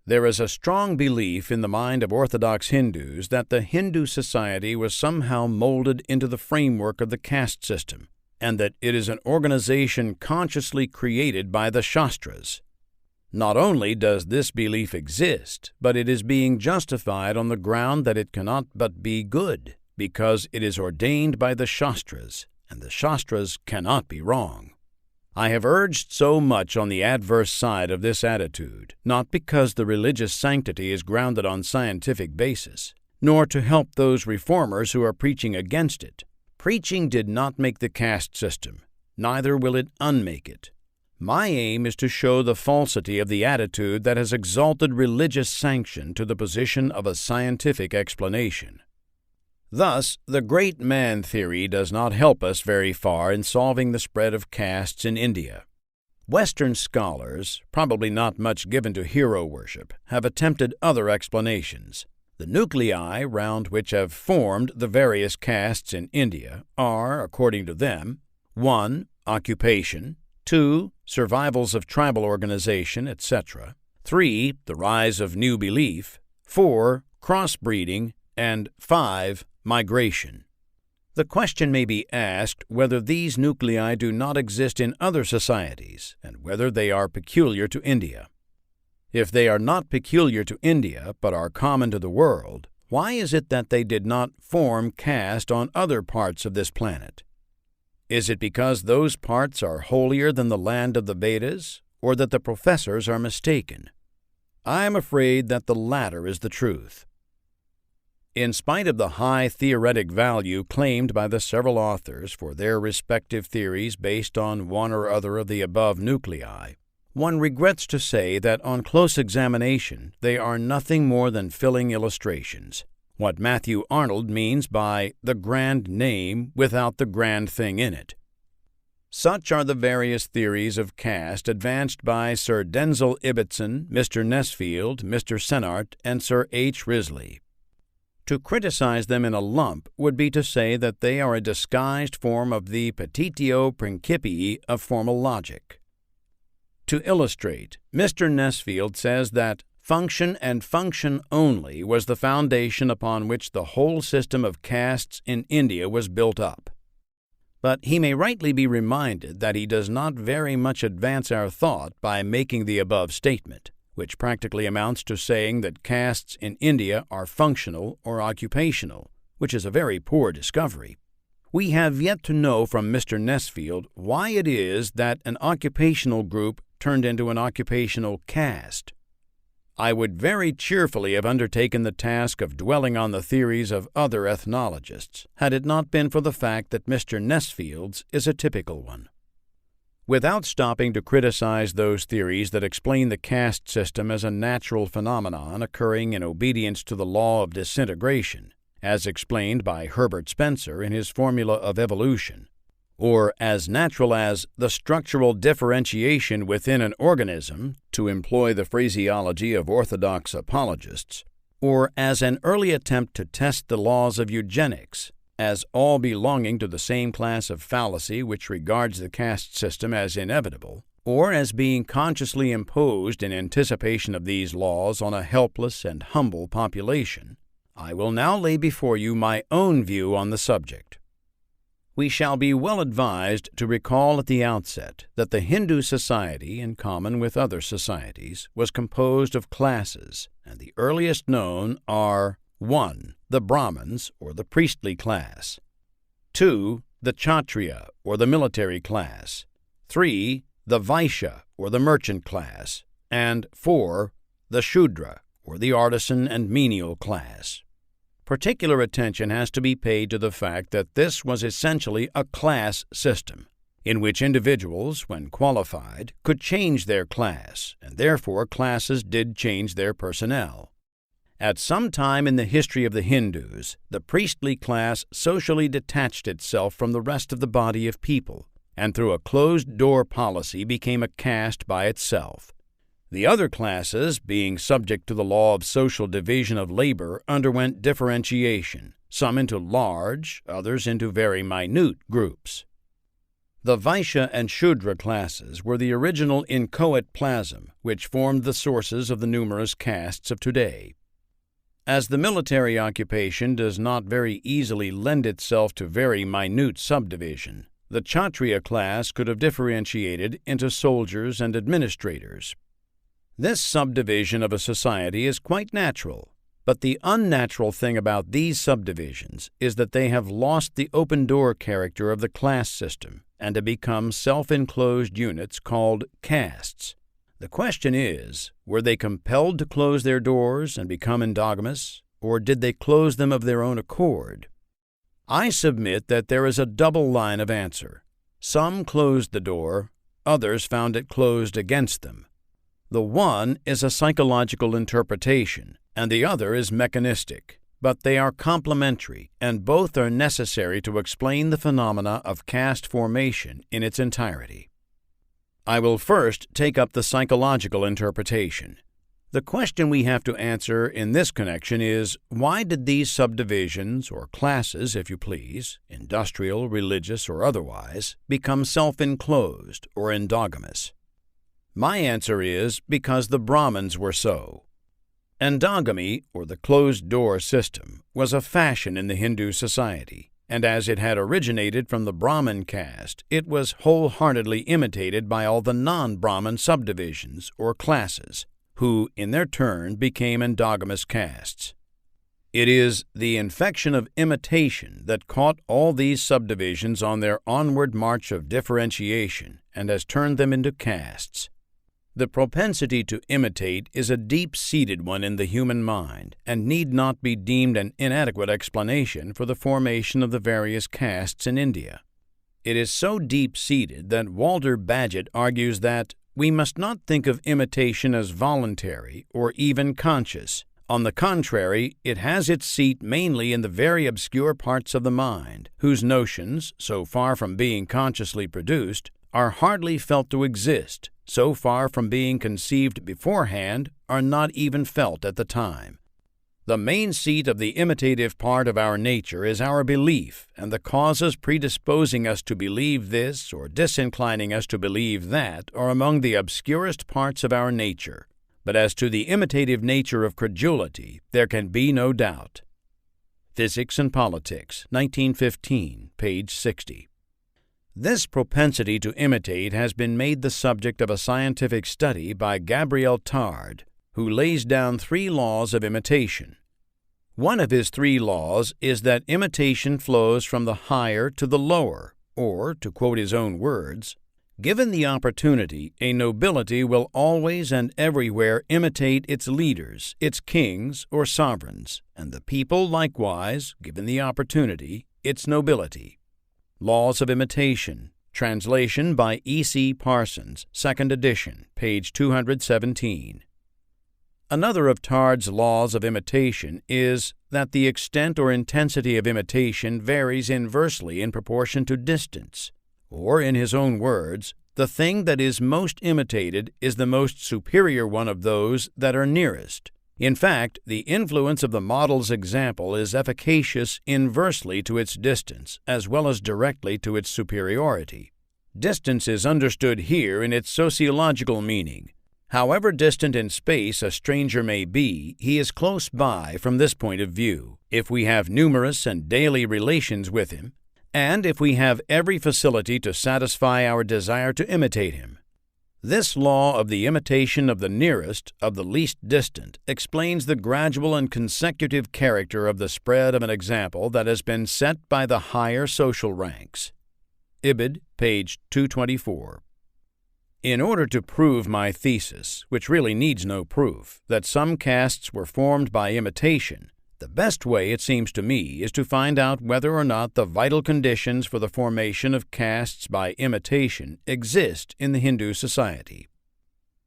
There is a strong belief in the mind of Orthodox Hindus that the Hindu society was somehow molded into the framework of the caste system, and that it is an organization consciously created by the Shastras. Not only does this belief exist, but it is being justified on the ground that it cannot but be good, because it is ordained by the Shastras, and the Shastras cannot be wrong. I have urged so much on the adverse side of this attitude, not because the religious sanctity is grounded on scientific basis, nor to help those reformers who are preaching against it. Preaching did not make the caste system, neither will it unmake it. My aim is to show the falsity of the attitude that has exalted religious sanction to the position of a scientific explanation. Thus, the great man theory does not help us very far in solving the spread of castes in India. Western scholars, probably not much given to hero worship, have attempted other explanations. The nuclei round which have formed the various castes in India are, according to them, 1. Occupation, 2. Survivals of tribal organization, etc., 3. The rise of new belief, 4. Crossbreeding, and 5. Migration. The question may be asked whether these nuclei do not exist in other societies, and whether they are peculiar to India. If they are not peculiar to India, but are common to the world, why is it that they did not form caste on other parts of this planet? Is it because those parts are holier than the land of the Vedas, or that the professors are mistaken? I am afraid that the latter is the truth. In spite of the high theoretic value claimed by the several authors for their respective theories based on one or other of the above nuclei, one regrets to say that on close examination they are nothing more than filling illustrations, what Matthew Arnold means by the grand name without the grand thing in it. Such are the various theories of caste advanced by Sir Denzil Ibbotson, Mr. Nesfield, Mr. Sennart, and Sir H. Risley. To criticize them in a lump would be to say that they are a disguised form of the petitio principii of formal logic. To illustrate, Mr. Nesfield says that function and function only was the foundation upon which the whole system of castes in India was built up. But he may rightly be reminded that he does not very much advance our thought by making the above statement, which practically amounts to saying that castes in India are functional or occupational, which is a very poor discovery. We have yet to know from Mr. Nesfield why it is that an occupational group turned into an occupational caste. I would very cheerfully have undertaken the task of dwelling on the theories of other ethnologists, had it not been for the fact that Mr. Nesfield's is a typical one. Without stopping to criticize those theories that explain the caste system as a natural phenomenon occurring in obedience to the law of disintegration, as explained by Herbert Spencer in his Formula of Evolution, or as natural as the structural differentiation within an organism, to employ the phraseology of orthodox apologists, or as an early attempt to test the laws of eugenics, as all belonging to the same class of fallacy which regards the caste system as inevitable, or as being consciously imposed in anticipation of these laws on a helpless and humble population, I will now lay before you my own view on the subject. We shall be well advised to recall at the outset that the Hindu society, in common with other societies, was composed of classes, and the earliest known are 1. The Brahmins, or the priestly class, 2. The Kshatriya, or the military class, 3. The Vaishya, or the merchant class, and 4. The Shudra, or the artisan and menial class. Particular attention has to be paid to the fact that this was essentially a class system, in which individuals, when qualified, could change their class, and therefore classes did change their personnel. At some time in the history of the Hindus, the priestly class socially detached itself from the rest of the body of people, and through a closed-door policy became a caste by itself. The other classes, being subject to the law of social division of labor, underwent differentiation, some into large, others into very minute groups. The Vaishya and Shudra classes were the original inchoate plasm which formed the sources of the numerous castes of today. As the military occupation does not very easily lend itself to very minute subdivision, the Kshatriya class could have differentiated into soldiers and administrators. This subdivision of a society is quite natural, but the unnatural thing about these subdivisions is that they have lost the open-door character of the class system and have become self-enclosed units called castes. The question is, were they compelled to close their doors and become endogamous, or did they close them of their own accord? I submit that there is a double line of answer. Some closed the door, others found it closed against them. The one is a psychological interpretation, and the other is mechanistic, but they are complementary, and both are necessary to explain the phenomena of caste formation in its entirety. I will first take up the psychological interpretation. The question we have to answer in this connection is, why did these subdivisions, or classes, if you please, industrial, religious, or otherwise, become self-enclosed or endogamous? My answer is, because the Brahmins were so. Endogamy, or the closed-door system, was a fashion in the Hindu society, and as it had originated from the Brahmin caste, it was wholeheartedly imitated by all the non-Brahmin subdivisions, or classes, who, in their turn, became endogamous castes. It is the infection of imitation that caught all these subdivisions on their onward march of differentiation and has turned them into castes. The propensity to imitate is a deep-seated one in the human mind and need not be deemed an inadequate explanation for the formation of the various castes in India. It is so deep-seated that Walter Bagehot argues that we must not think of imitation as voluntary or even conscious. On the contrary, it has its seat mainly in the very obscure parts of the mind, whose notions, so far from being consciously produced, are hardly felt to exist, so far from being conceived beforehand, are not even felt at the time. The main seat of the imitative part of our nature is our belief, and the causes predisposing us to believe this or disinclining us to believe that are among the obscurest parts of our nature. But as to the imitative nature of credulity, there can be no doubt. Physics and Politics, 1915, page 60. This propensity to imitate has been made the subject of a scientific study by Gabriel Tarde, who lays down 3 laws of imitation. One of his 3 laws is that imitation flows from the higher to the lower, or, to quote his own words, "Given the opportunity, a nobility will always and everywhere imitate its leaders, its kings or sovereigns, and the people likewise, given the opportunity, its nobility." Laws of Imitation, translation by E.C. Parsons, 2nd edition, page 217. Another of Tarde's laws of imitation is that the extent or intensity of imitation varies inversely in proportion to distance, or, in his own words, the thing that is most imitated is the most superior one of those that are nearest. In fact, the influence of the model's example is efficacious inversely to its distance, as well as directly to its superiority. Distance is understood here in its sociological meaning. However distant in space a stranger may be, he is close by from this point of view, if we have numerous and daily relations with him, and if we have every facility to satisfy our desire to imitate him. This law of the imitation of the nearest, of the least distant, explains the gradual and consecutive character of the spread of an example that has been set by the higher social ranks. Ibid, page 224. In order to prove my thesis, which really needs no proof, that some castes were formed by imitation, the best way, it seems to me, is to find out whether or not the vital conditions for the formation of castes by imitation exist in the Hindu society.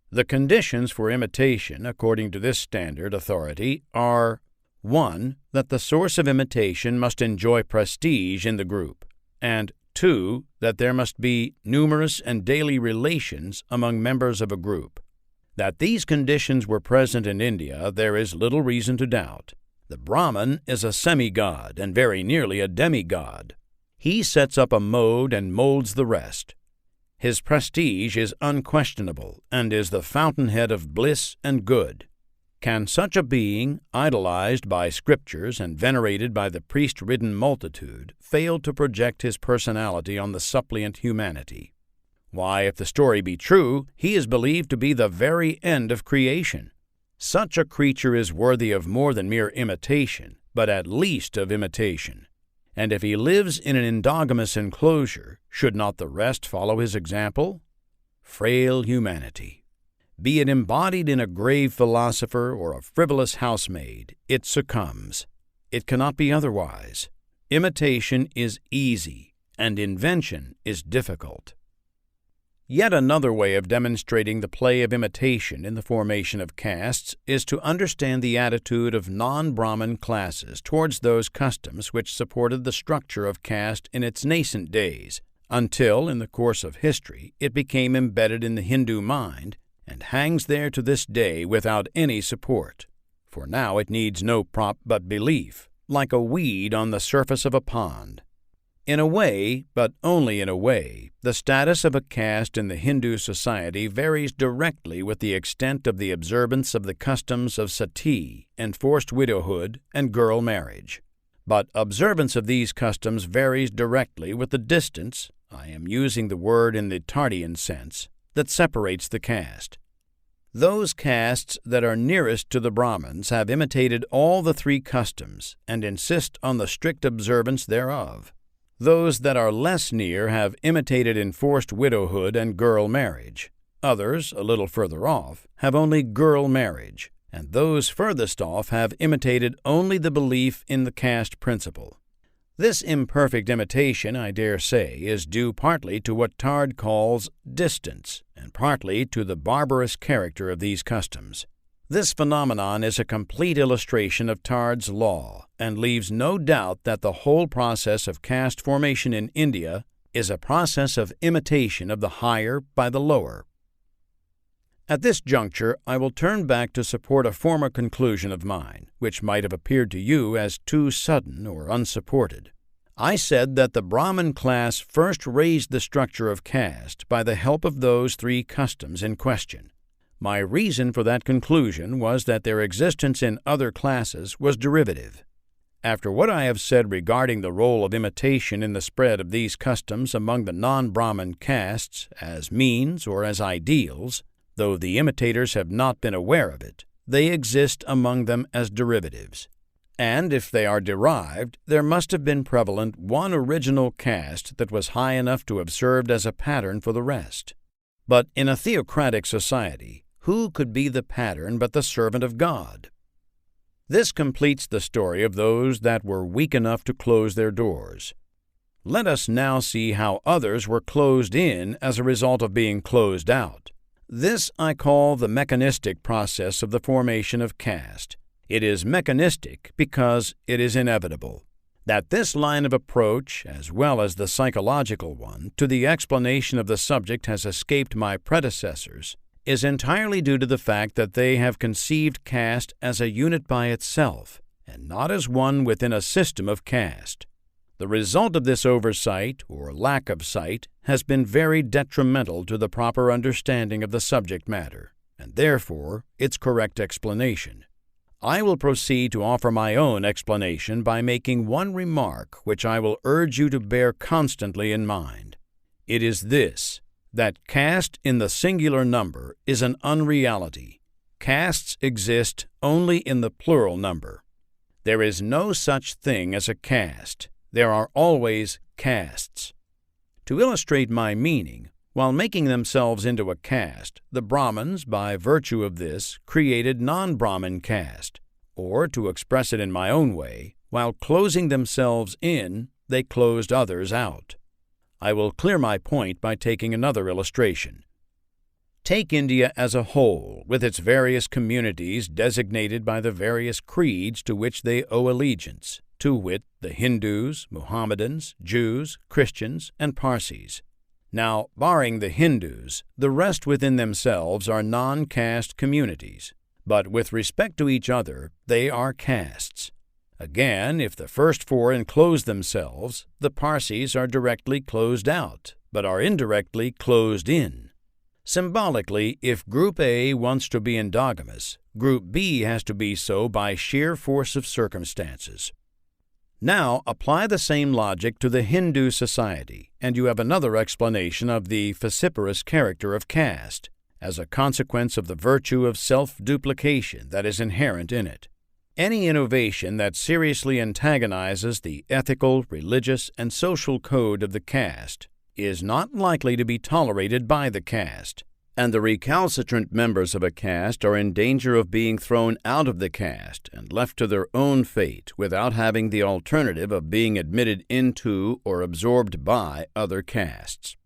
The conditions for imitation, according to this standard authority, are 1. That the source of imitation must enjoy prestige in the group, and 2. That there must be numerous and daily relations among members of a group. That these conditions were present in India there is little reason to doubt. The Brahmin is a semi-god and very nearly a demigod. He sets up a mode and molds the rest. His prestige is unquestionable and is the fountainhead of bliss and good. Can such a being, idolized by scriptures and venerated by the priest-ridden multitude, fail to project his personality on the suppliant humanity? Why, if the story be true, he is believed to be the very end of creation. Such a creature is worthy of more than mere imitation, but at least of imitation. And if he lives in an endogamous enclosure, should not the rest follow his example? Frail humanity. Be it embodied in a grave philosopher or a frivolous housemaid, it succumbs. It cannot be otherwise. Imitation is easy, and invention is difficult. Yet another way of demonstrating the play of imitation in the formation of castes is to understand the attitude of non-Brahmin classes towards those customs which supported the structure of caste in its nascent days, until, in the course of history, it became embedded in the Hindu mind and hangs there to this day without any support. For now it needs no prop but belief, like a weed on the surface of a pond. In a way, but only in a way, the status of a caste in the Hindu society varies directly with the extent of the observance of the customs of sati, enforced widowhood, and girl marriage. But observance of these customs varies directly with the distance, I am using the word in the Tardian sense, that separates the caste. Those castes that are nearest to the Brahmins have imitated all the three customs and insist on the strict observance thereof. Those that are less near have imitated enforced widowhood and girl marriage. Others, a little further off, have only girl marriage, and those furthest off have imitated only the belief in the caste principle. This imperfect imitation, I dare say, is due partly to what Tard calls distance, and partly to the barbarous character of these customs. This phenomenon is a complete illustration of Tard's law, and leaves no doubt that the whole process of caste formation in India is a process of imitation of the higher by the lower. At this juncture, I will turn back to support a former conclusion of mine, which might have appeared to you as too sudden or unsupported. I said that the Brahmin class first raised the structure of caste by the help of those three customs in question. My reason for that conclusion was that their existence in other classes was derivative. After what I have said regarding the role of imitation in the spread of these customs among the non-Brahmin castes as means or as ideals, though the imitators have not been aware of it, they exist among them as derivatives. And if they are derived, there must have been prevalent one original caste that was high enough to have served as a pattern for the rest. But in a theocratic society, who could be the pattern but the servant of God? This completes the story of those that were weak enough to close their doors. Let us now see how others were closed in as a result of being closed out. This I call the mechanistic process of the formation of caste. It is mechanistic because it is inevitable. That this line of approach, as well as the psychological one, to the explanation of the subject has escaped my predecessors, is entirely due to the fact that they have conceived caste as a unit by itself, and not as one within a system of caste. The result of this oversight, or lack of sight, has been very detrimental to the proper understanding of the subject matter, and therefore its correct explanation. I will proceed to offer my own explanation by making one remark which I will urge you to bear constantly in mind. It is this, that caste in the singular number is an unreality. Castes exist only in the plural number. There is no such thing as a caste. There are always castes. To illustrate my meaning, while making themselves into a caste, the Brahmins, by virtue of this, created non-Brahmin caste, or, to express it in my own way, while closing themselves in, they closed others out. I will clear my point by taking another illustration. Take India as a whole, with its various communities designated by the various creeds to which they owe allegiance, to wit, the Hindus, Mohammedans, Jews, Christians, and Parsis. Now, barring the Hindus, the rest within themselves are non-caste communities, but with respect to each other, they are castes. Again, if the first four enclose themselves, the Parsis are directly closed out, but are indirectly closed in. Symbolically, if Group A wants to be endogamous, Group B has to be so by sheer force of circumstances. Now apply the same logic to the Hindu society, and you have another explanation of the vociferous character of caste, as a consequence of the virtue of self-duplication that is inherent in it. Any innovation that seriously antagonizes the ethical, religious, and social code of the caste is not likely to be tolerated by the caste, and the recalcitrant members of a caste are in danger of being thrown out of the caste and left to their own fate without having the alternative of being admitted into or absorbed by other castes.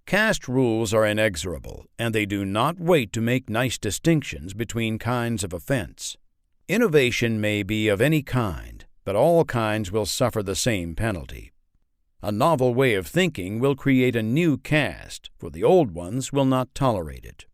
Caste rules are inexorable, and they do not wait to make nice distinctions between kinds of offense. Innovation may be of any kind, but all kinds will suffer the same penalty. A novel way of thinking will create a new caste, for the old ones will not tolerate it.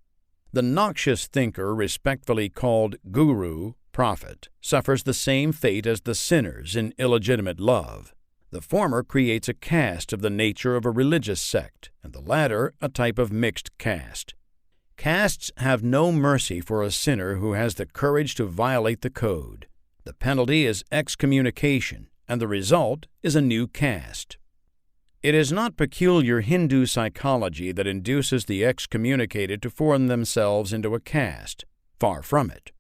The noxious thinker respectfully called guru, prophet, suffers the same fate as the sinners in illegitimate love. The former creates a caste of the nature of a religious sect, and the latter a type of mixed caste. Castes have no mercy for a sinner who has the courage to violate the code. The penalty is excommunication, and the result is a new caste. It is not peculiar Hindu psychology that induces the excommunicated to form themselves into a caste. Far from it.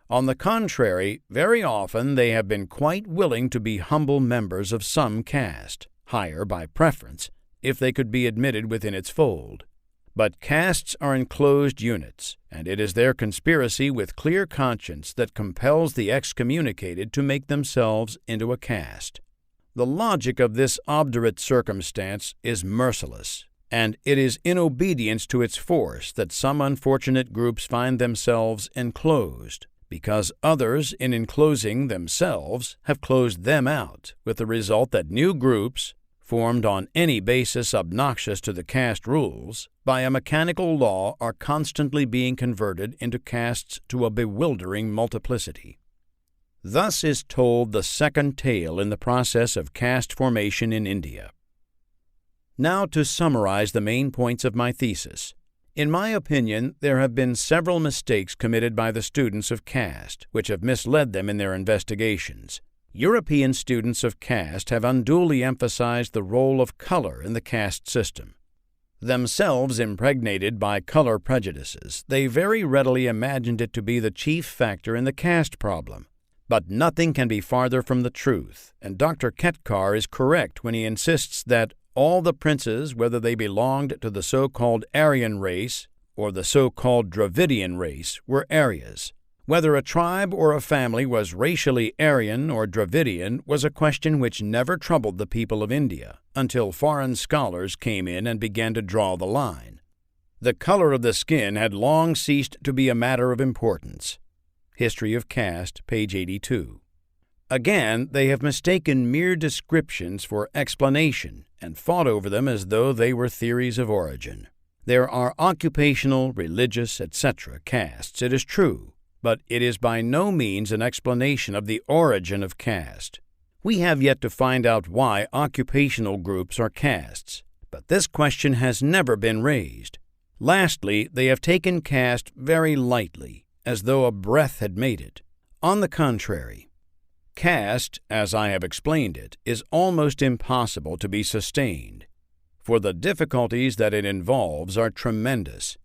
On the contrary, very often they have been quite willing to be humble members of some caste, higher by preference, if they could be admitted within its fold. But castes are enclosed units, and it is their conspiracy with clear conscience that compels the excommunicated to make themselves into a caste. The logic of this obdurate circumstance is merciless, and it is in obedience to its force that some unfortunate groups find themselves enclosed, because others, in enclosing themselves, have closed them out, with the result that new groups, formed on any basis obnoxious to the caste rules, by a mechanical law are constantly being converted into castes to a bewildering multiplicity. Thus is told the second tale in the process of caste formation in India. Now to summarize the main points of my thesis. In my opinion, there have been several mistakes committed by the students of caste, which have misled them in their investigations. European students of caste have unduly emphasized the role of color in the caste system. Themselves impregnated by color prejudices, they very readily imagined it to be the chief factor in the caste problem. But nothing can be farther from the truth, and Dr. Ambedkar is correct when he insists that all the princes, whether they belonged to the so-called Aryan race or the so-called Dravidian race, were Aryas. Whether a tribe or a family was racially Aryan or Dravidian was a question which never troubled the people of India, until foreign scholars came in and began to draw the line. The color of the skin had long ceased to be a matter of importance. History of Caste, page 82. Again, they have mistaken mere descriptions for explanation and fought over them as though they were theories of origin. There are occupational, religious, etc. castes, it is true, but it is by no means an explanation of the origin of caste. We have yet to find out why occupational groups are castes, but this question has never been raised. Lastly, they have taken caste very lightly, as though a breath had made it. On the contrary, caste, as I have explained it, is almost impossible to be sustained, for the difficulties that it involves are tremendous.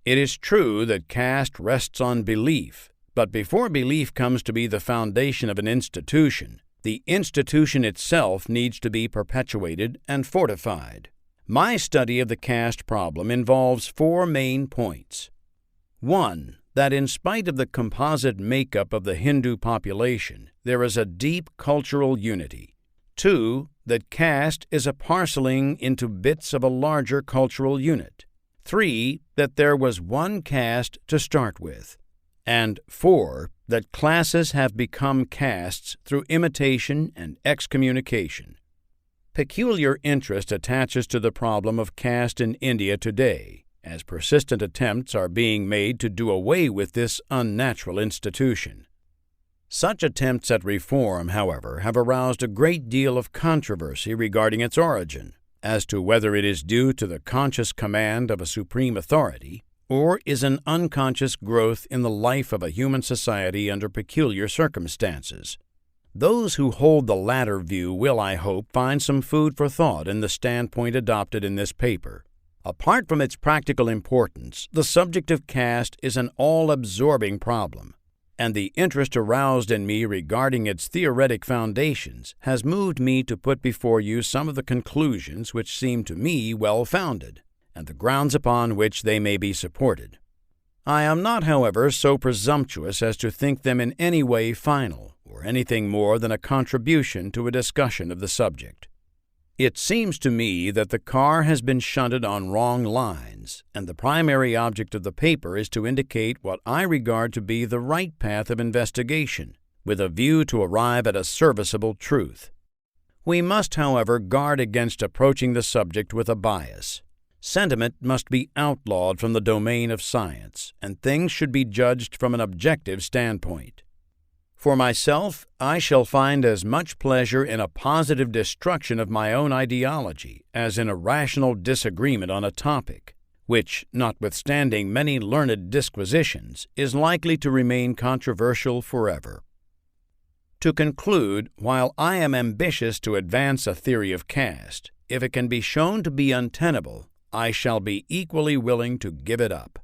It is true that caste rests on belief, but before belief comes to be the foundation of an institution, the institution itself needs to be perpetuated and fortified. My study of the caste problem involves four main points. 1. That in spite of the composite makeup of the Hindu population, there is a deep cultural unity. 2. That caste is a parceling into bits of a larger cultural unit. 3. That there was one caste to start with. And 4. That classes have become castes through imitation and excommunication. Peculiar interest attaches to the problem of caste in India today, as persistent attempts are being made to do away with this unnatural institution. Such attempts at reform, however, have aroused a great deal of controversy regarding its origin, as to whether it is due to the conscious command of a supreme authority, or is an unconscious growth in the life of a human society under peculiar circumstances. Those who hold the latter view will, I hope, find some food for thought in the standpoint adopted in this paper. Apart from its practical importance, the subject of caste is an all-absorbing problem, and the interest aroused in me regarding its theoretic foundations has moved me to put before you some of the conclusions which seem to me well-founded, and the grounds upon which they may be supported. I am not, however, so presumptuous as to think them in any way final, or anything more than a contribution to a discussion of the subject. It seems to me that the car has been shunted on wrong lines, and the primary object of the paper is to indicate what I regard to be the right path of investigation, with a view to arrive at a serviceable truth. We must, however, guard against approaching the subject with a bias. Sentiment must be outlawed from the domain of science, and things should be judged from an objective standpoint. For myself, I shall find as much pleasure in a positive destruction of my own ideology as in a rational disagreement on a topic, which, notwithstanding many learned disquisitions, is likely to remain controversial forever. To conclude, while I am ambitious to advance a theory of caste, if it can be shown to be untenable, I shall be equally willing to give it up.